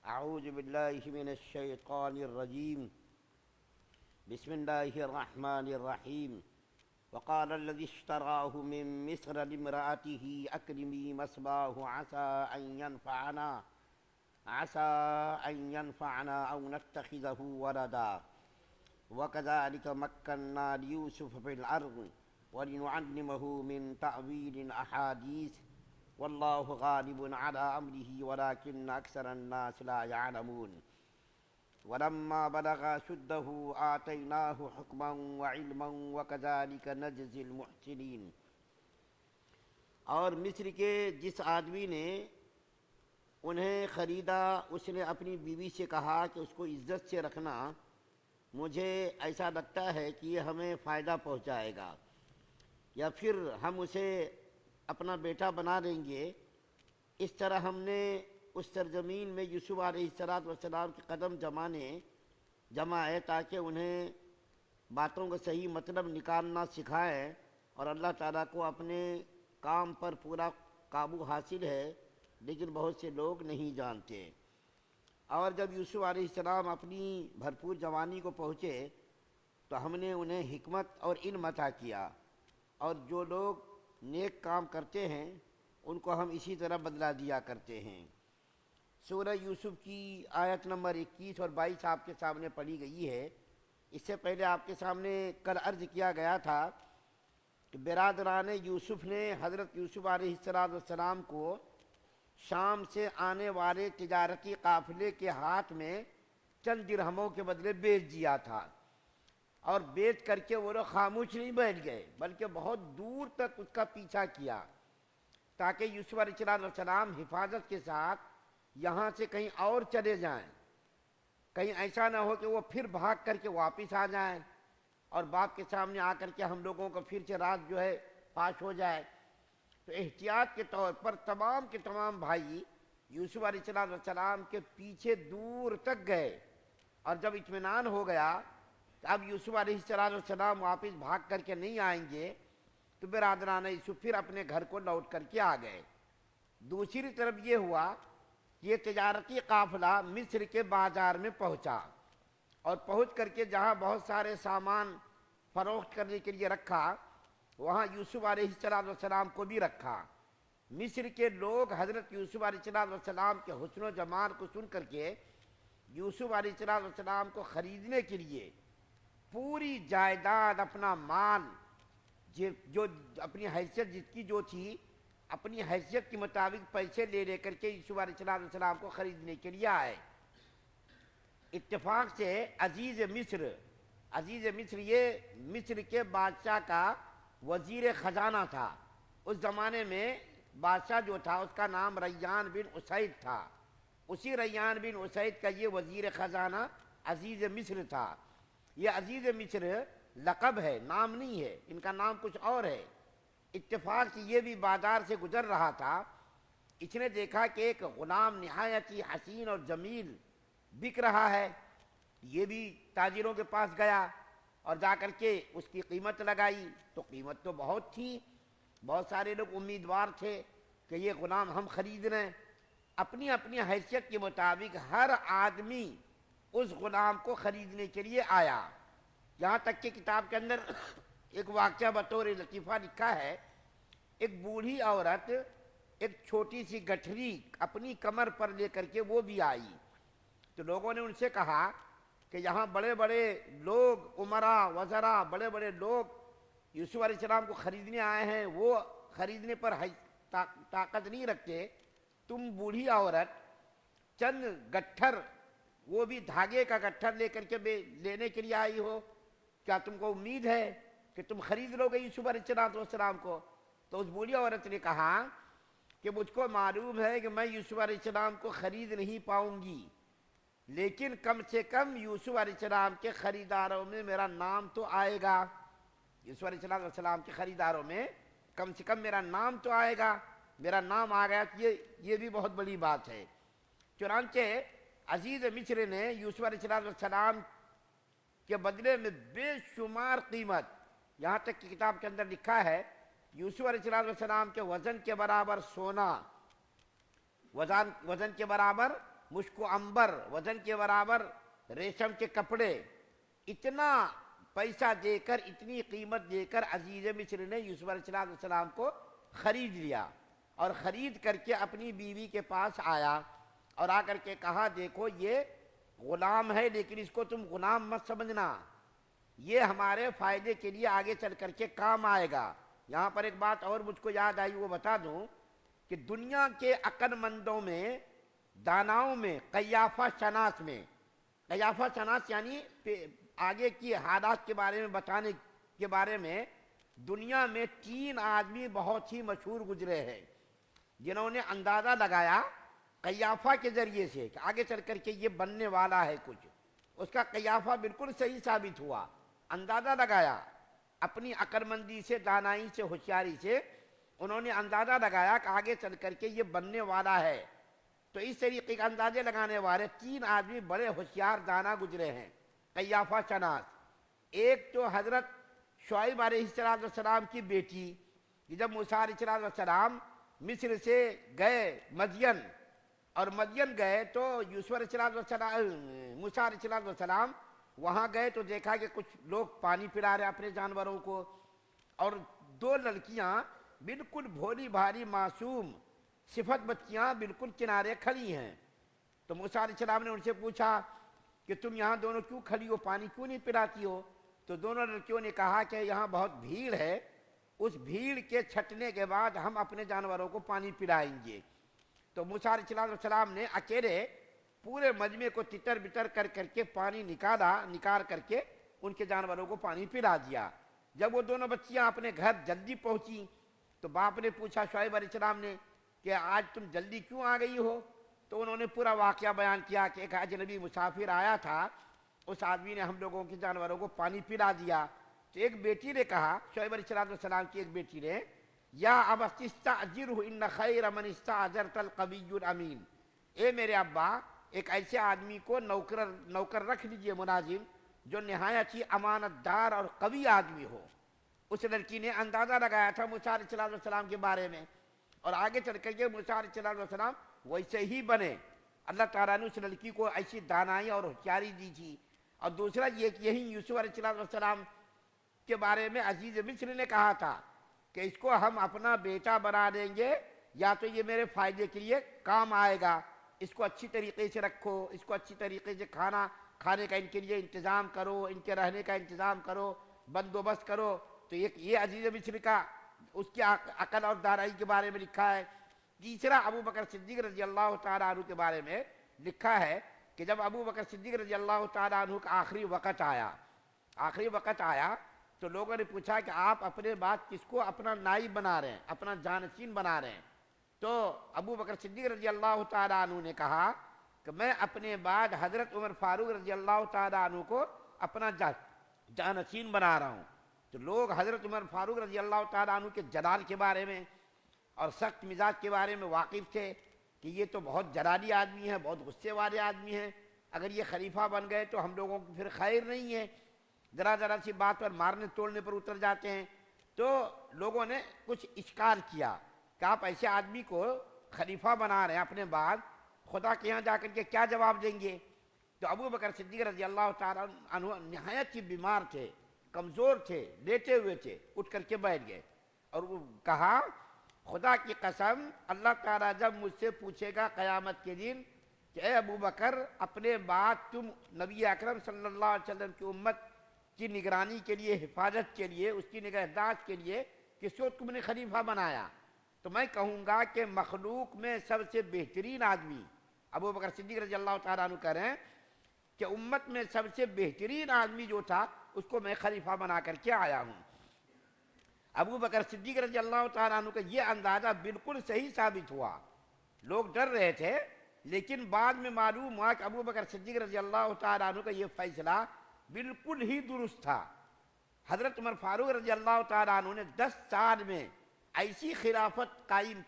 اعوذ باللہ من الشیطان الرجیم بسم اللہ الرحمن الرحیم وقال الذي اشتراه من مصر لامرأته أكرمي مثواه عسى أن ينفعنا أو نتخذه ولدا وكذلك مكنا ليوسف في الأرض ولنعلمه من تأويل الأحاديث والله غالب على أمره ولكن أكثر الناس لا يعلمون ولما بلغ أشده آتيناه حكما وعلما وكذلك نجزي المحسنين۔ اور مصر کے جس آدمی نے انہیں خریدا اس نے اپنی بیوی سے کہا کہ اس کو عزت سے رکھنا، مجھے ایسا لگتا ہے کہ یہ ہمیں فائدہ پہنچائے گا، یا پھر ہم اسے اپنا بیٹا بنا لیں گے۔ اس طرح ہم نے اس سرزمین میں یوسف علیہ السلام کے قدم جمائے تاکہ انہیں باتوں کا صحیح مطلب نکالنا سکھائیں، اور اللہ تعالیٰ کو اپنے کام پر پورا قابو حاصل ہے، لیکن بہت سے لوگ نہیں جانتے۔ اور جب یوسف علیہ السلام اپنی بھرپور جوانی کو پہنچے تو ہم نے انہیں حکمت اور علم عطا کیا، اور جو لوگ نیک کام کرتے ہیں ان کو ہم اسی طرح بدلہ دیا کرتے ہیں۔ سورہ یوسف کی آیت نمبر 21 اور 22 آپ کے سامنے پڑھی گئی ہے۔ اس سے پہلے آپ کے سامنے کل عرض کیا گیا تھا کہ برادران یوسف نے حضرت یوسف علیہ السلام کو شام سے آنے والے تجارتی قافلے کے ہاتھ میں چند درہموں کے بدلے بیچ دیا تھا، اور بیچ کر کے وہ لوگ خاموش نہیں بیٹھ گئے بلکہ بہت دور تک اس کا پیچھا کیا تاکہ یوسف علیہ السلام حفاظت کے ساتھ یہاں سے کہیں اور چلے جائیں، کہیں ایسا نہ ہو کہ وہ پھر بھاگ کر کے واپس آ جائیں اور باپ کے سامنے آ کر کے ہم لوگوں کو پھر سے رات پاش ہو جائے۔ تو احتیاط کے طور پر تمام کے تمام بھائی یوسف علیہ السلام کے پیچھے دور تک گئے، اور جب اطمینان ہو گیا کہ اب یوسف علیہ السلام واپس بھاگ کر کے نہیں آئیں گے تو برادران یوسف پھر اپنے گھر کو لوٹ کر کے آ گئے۔ دوسری طرف یہ ہوا کہ یہ تجارتی قافلہ مصر کے بازار میں پہنچا، اور پہنچ کر کے جہاں بہت سارے سامان فروخت کرنے کے لیے رکھا وہاں یوسف علیہ السلام کو بھی رکھا۔ مصر کے لوگ حضرت یوسف علیہ السلام کے حسن و جمال کو سن کر کے یوسف علیہ السلام کو خریدنے کے لیے پوری جائیداد، اپنا مال، جو اپنی حیثیت جس کی جو تھی، اپنی حیثیت کے مطابق پیسے لے کر کے یوسف علیہ السلام کو خریدنے کے لیے آئے۔ اتفاق سے عزیز مصر یہ مصر کے بادشاہ کا وزیر خزانہ تھا۔ اس زمانے میں بادشاہ جو تھا اس کا نام ریان بن اسید تھا، اسی ریان بن اسید کا یہ وزیر خزانہ عزیز مصر تھا۔ یہ عزیز مصر لقب ہے، نام نہیں ہے، ان کا نام کچھ اور ہے۔ اتفاق سے یہ بھی بازار سے گزر رہا تھا، اس نے دیکھا کہ ایک غلام نہایت ہی حسین اور جمیل بک رہا ہے۔ یہ بھی تاجروں کے پاس گیا اور جا کر کے اس کی قیمت لگائی، تو قیمت تو بہت تھی، بہت سارے لوگ امیدوار تھے کہ یہ غلام ہم خرید رہے ہیں۔ اپنی اپنی حیثیت کے مطابق ہر آدمی اس غلام کو خریدنے کے لیے آیا، یہاں تک کہ کتاب کے اندر ایک واقعہ بطور لطیفہ لکھا ہے۔ ایک بوڑھی عورت ایک چھوٹی سی گٹھری اپنی کمر پر لے کر کے وہ بھی آئی، تو لوگوں نے ان سے کہا کہ یہاں بڑے بڑے لوگ، امراء، وزراء، بڑے بڑے لوگ یوسف علیہ السلام کو خریدنے آئے ہیں، وہ خریدنے پر طاقت نہیں رکھتے، تم بوڑھی عورت چند گٹھر، وہ بھی دھاگے کا گٹھر لے کر کے لینے کے لیے آئی ہو، کیا تم کو امید ہے کہ تم خرید لو گے یوسف علیہ السلام کو؟ تو اس بوڑھی عورت نے کہا کہ مجھ کو معلوم ہے کہ میں یوسف علیہ السلام کو خرید نہیں پاؤں گی، لیکن کم سے کم یوسف علیہ السلام کے خریداروں میں میرا نام تو آئے گا، یوسف علیہ السلام کے خریداروں میں کم سے کم میرا نام تو آئے گا۔ میرا نام آ گیا تو یہ بھی بہت بڑی بات ہے۔ چنانچہ عزیز مصر نے یوسف علیہ السلام کے بدلے میں بے شمار قیمت، یہاں تک کہ کتاب کے اندر لکھا ہے یوسف علیہ السلام کے وزن کے برابر سونا، وزن کے برابر مشک و عنبر وزن کے برابر ریشم کے کپڑے، اتنا پیسہ دے کر، اتنی قیمت دے کر عزیز مصر نے یوسف علیہ السلام کو خرید لیا، اور خرید کر کے اپنی بیوی کے پاس آیا اور آ کر کے کہا دیکھو یہ غلام ہے، لیکن اس کو تم غلام مت سمجھنا، یہ ہمارے فائدے کے لیے آگے چل کر کے کام آئے گا۔ یہاں پر ایک بات اور مجھ کو یاد آئی، وہ بتا دوں کہ دنیا کے عقل مندوں میں، داناؤں میں، قیافہ شناس میں، قیافہ شناس یعنی آگے کی حالات کے بارے میں بتانے کے بارے میں، دنیا میں 3 آدمی بہت ہی مشہور گزرے ہیں جنہوں نے اندازہ لگایا قیافہ کے ذریعے سے کہ آگے چل کر کے یہ بننے والا ہے کچھ، اس کا قیافہ بالکل صحیح ثابت ہوا، اندازہ لگایا اپنی عقل مندی سے، دانائی سے، ہوشیاری سے، انہوں نے اندازہ لگایا کہ آگے چل کر کے یہ بننے والا ہے۔ تو اس طریقے کا اندازے لگانے والے 3 آدمی بڑے ہوشیار دانا گزرے ہیں، قیافہ شناس۔ ایک تو حضرت شعیب علیہ السلام کی بیٹی، جب موسیٰ علیہ السلام مصر سے گئے مدین، اور مدین گئے تو یوسف علیہ السلام، موسیٰ علیہ السلام وہاں گئے تو دیکھا کہ کچھ لوگ پانی پلا رہے اپنے جانوروں کو، اور 2 لڑکیاں بالکل بھولی بھاری معصوم صفت بچیاں بالکل کنارے کھڑی ہیں۔ تو موسیٰ علیہ السلام نے ان سے پوچھا کہ تم یہاں دونوں کیوں کھڑی ہو، پانی کیوں نہیں پلاتی ہو؟ تو دونوں لڑکیوں نے کہا کہ یہاں بہت بھیڑ ہے، اس بھیڑ کے چھٹنے کے بعد ہم اپنے جانوروں کو پانی پلائیں گے۔ تو موسیٰ علیہ السلام نے اکیلے پورے مجمع کو تتر بتر کر کر کے پانی نکال کر کے ان کے جانوروں کو پانی پلا دیا۔ جب وہ دونوں بچیاں اپنے گھر جلدی پہنچی تو باپ نے پوچھا شعیب علیہ السلام نے کہ آج تم جلدی کیوں آ گئی ہو؟ تو انہوں نے پورا واقعہ بیان کیا کہ ایک اجنبی مسافر آیا تھا، اس آدمی نے ہم لوگوں کے جانوروں کو پانی پلا دیا۔ تو ایک بیٹی نے کہا، شعیب علیہ السلام کی ایک بیٹی نے، یا ابت استاجرہ ان خیر من استاجرت القوی الامین، اے میرے ابا ایک ایسے آدمی کو نوکر رکھ لیجئے، ملازم، جو نہایت ہی امانت دار اور قوی آدمی ہو۔ اس لڑکی نے اندازہ لگایا تھا موسیٰ علیہ السلام کے بارے میں، اور آگے چل کر کے موسیٰ علیہ السلام ویسے ہی بنے۔ اللہ تعالیٰ نے اس لڑکی کو ایسی دانائی اور ہوشیاری دی تھی۔ اور دوسرا یہ کہ یہی یوسف علیہ السلام کے بارے میں عزیز مصر نے کہا تھا کہ اس کو ہم اپنا بیٹا بنا دیں گے، یا تو یہ میرے فائدے کے لیے کام آئے گا، اس کو اچھی طریقے سے رکھو، اس کو اچھی طریقے سے کھانے کا ان کے لیے انتظام کرو، ان کے رہنے کا انتظام کرو، بندوبست کرو۔ تو یہ عزیز مصر کا اس کی عقل اور دانائی کے بارے میں لکھا ہے۔ تیسرا ابو بکر صدیق رضی اللہ تعالیٰ عنہ کے بارے میں لکھا ہے کہ جب ابو بکر صدیق رضی اللہ تعالیٰ عنہ کا آخری وقت آیا تو لوگوں نے پوچھا کہ آپ اپنے بعد کس کو اپنا نائب بنا رہے ہیں، اپنا جانشین بنا رہے ہیں؟ تو ابو بکر صدیق رضی اللہ تعالیٰ عنہ نے کہا کہ میں اپنے بعد حضرت عمر فاروق رضی اللہ تعالیٰ عنہ کو اپنا جانشین بنا رہا ہوں۔ تو لوگ حضرت عمر فاروق رضی اللہ تعالیٰ عنہ کے جلال کے بارے میں اور سخت مزاج کے بارے میں واقف تھے کہ یہ تو بہت جلالی آدمی ہے، بہت غصے والے آدمی ہیں، اگر یہ خلیفہ بن گئے تو ہم لوگوں کو پھر خیر نہیں ہے، ذرا سی بات پر مارنے توڑنے پر اتر جاتے ہیں۔ تو لوگوں نے کچھ اشکال کیا کہ آپ ایسے آدمی کو خلیفہ بنا رہے ہیں اپنے بعد، خدا کے یہاں جا کر کے کیا جواب دیں گے؟ تو ابو بکر صدیق رضی اللہ تعالیٰ عنہ نہایت ہی بیمار تھے، کمزور تھے، لیٹے ہوئے تھے، اٹھ کر کے بیٹھ گئے اور وہ کہا خدا کی قسم اللہ تعالیٰ جب مجھ سے پوچھے گا قیامت کے دن کہ اے ابو بکر اپنے بعد تم نبی اکرم صلی اللہ علیہ وسلم کی امت کی نگرانی کے لیے، حفاظت کے لیے، اس کی نگہداشت کے لیے کس کو تم نے خلیفہ بنایا، تو میں کہوں گا کہ مخلوق میں سب سے بہترین آدمی، ابو بکر صدیق رضی اللہ تعالیٰ عنہ کہہ رہے ہیں کہ امت میں سب سے بہترین آدمی جو تھا اس کو میں خلیفہ بنا کر کے آیا ہوں۔ ابو بکر صدیق رضی اللہ تعالیٰ عنہ کا یہ اندازہ بالکل صحیح ثابت ہوا۔ لوگ ڈر رہے تھے، لیکن بعد میں معلوم ہوا کہ ابو بکر صدیق رضی اللہ تعالیٰ عنہ کا یہ فیصلہ بالکل ہی درست تھا۔ حضرت عمر فاروق رضی اللہ تعالیٰ عنہ نے 10 سال میں ایسی خلافت قائم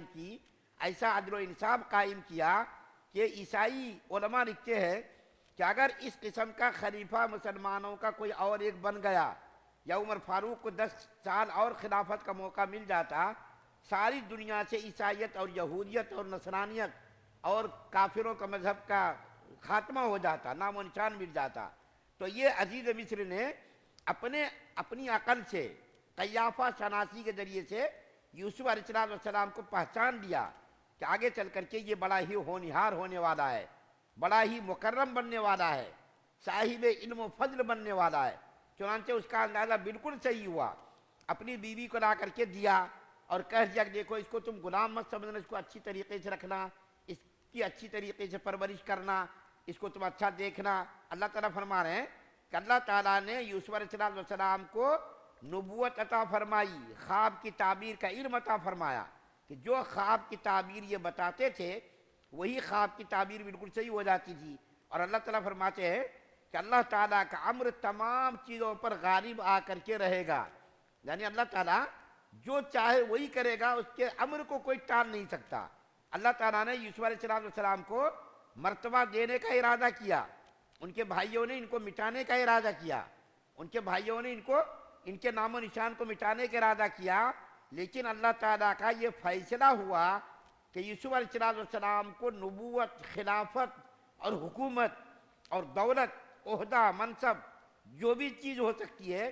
کی، ایسا عدل و انصاف قائم کیا کہ عیسائی علماء لکھتے ہیں کہ اگر اس قسم کا خلیفہ مسلمانوں کا کوئی اور ایک بن گیا یا عمر فاروق کو 10 سال اور خلافت کا موقع مل جاتا، ساری دنیا سے عیسائیت اور یہودیت اور نصرانیت اور کافروں کا مذہب کا خاتمہ ہو جاتا، نام و نشان مٹ جاتا۔ تو یہ عزیز مصر نے اپنی عقل سے، قیافہ شناسی کے ذریعے سے یوسف علیہ السلام کو پہچان لیا کہ آگے چل کر کے یہ بڑا ہی ہونہار ہونے والا ہے، بڑا ہی مکرم بننے والا ہے، صاحب علم و فضل بننے والا ہے۔ چنانچہ اس کا اندازہ بالکل صحیح ہوا، اپنی بیوی کو لا کر کے دیا اور کہہ دیا کہ دیکھو اس کو تم غلام مت سمجھنا، اس کو اچھی طریقے سے رکھنا، اس کی اچھی طریقے سے پرورش کرنا، اس کو تم اچھا دیکھنا۔ اللہ تعالیٰ فرما رہے ہیں کہ اللہ تعالیٰ نے یوسف علیہ السلام کو نبوت عطا فرمائی، خواب کی تعبیر کا علم عطا فرمایا کہ جو خواب کی تعبیر یہ بتاتے تھے وہی خواب کی تعبیر بالکل صحیح ہو جاتی تھی۔ اور اللہ تعالیٰ فرماتے ہیں کہ اللہ تعالیٰ کا امر تمام چیزوں پر غالب آ کر کے رہے گا، یعنی اللہ تعالیٰ جو چاہے وہی کرے گا، اس کے امر کو کوئی ٹال نہیں سکتا۔ اللہ تعالیٰ نے یوسف علیہ السلام کو مرتبہ دینے کا ارادہ کیا، ان کے بھائیوں نے ان کو مٹانے کا ارادہ کیا، ان کے بھائیوں نے ان کے نام و نشان کو مٹانے کا ارادہ کیا، لیکن اللہ تعالیٰ کا یہ فیصلہ ہوا کہ یوسف علیہ السلام کو نبوت، خلافت اور حکومت اور دولت، عہدہ، منصب، جو بھی چیز ہو سکتی ہے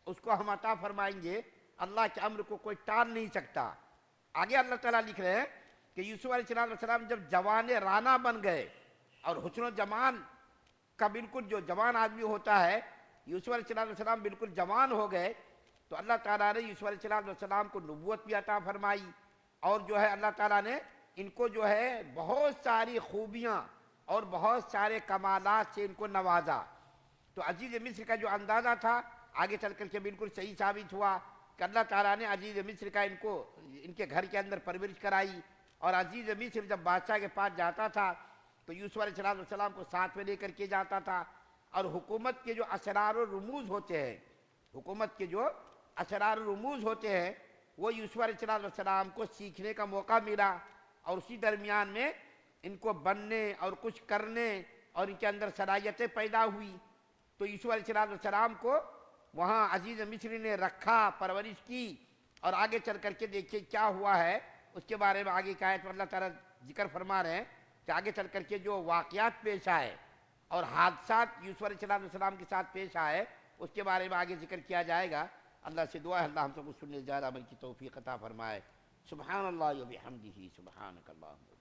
اس کو ہم عطا فرمائیں گے۔ اللہ کے امر کو کوئی ٹال نہیں سکتا۔ آگے اللہ تعالیٰ لکھ رہے ہیں کہ یوسف علیہ السلام جب جوان رانا بن گئے اور حسن و جمال کا بالکل جو جوان آدمی ہوتا ہے، یوسف علیہ السلام بالکل جوان ہو گئے، تو اللہ تعالیٰ نے یوسف علیہ السلام کو نبوت بھی عطا فرمائی، اور جو ہے اللہ تعالیٰ نے ان کو جو ہے بہت ساری خوبیاں اور بہت سارے کمالات سے ان کو نوازا۔ تو عزیز مصر کا جو اندازہ تھا آگے چل کر کے بالکل صحیح ثابت ہوا کہ اللہ تعالیٰ نے عزیز مصر کا ان کے گھر کے اندر پرورش کرائی، اور عزیز مصر جب بادشاہ کے پاس جاتا تھا تو یوسف علیہ السلام کو ساتھ میں لے کر کے جاتا تھا، اور حکومت کے جو اسرار و رموز ہوتے ہیں، حکومت کے جو اسرار و رموز ہوتے ہیں وہ یوسف علیہ السلام کو سیکھنے کا موقع ملا، اور اسی درمیان میں ان کو بننے اور کچھ کرنے اور ان کے اندر صلاحیتیں پیدا ہوئی۔ تو یوسف علیہ السلام کو وہاں عزیز مصر نے رکھا، پرورش کی، اور آگے چل کر کے دیکھیے کیا ہوا ہے، اس کے بارے میں آگے کی آیت میں اللہ تعالیٰ ذکر فرما رہے ہیں کہ آگے چل کر کے جو واقعات پیش آئے اور حادثات یوسف علیہ السلام کے ساتھ پیش آئے اس کے بارے میں آگے ذکر کیا جائے گا۔ اللہ سے دعا ہے اللہ ہم سب کو سننے زیادہ عمل کی توفیق عطا فرمائے۔ سبحان اللہ و بحمدہ، سبحانک اللہم۔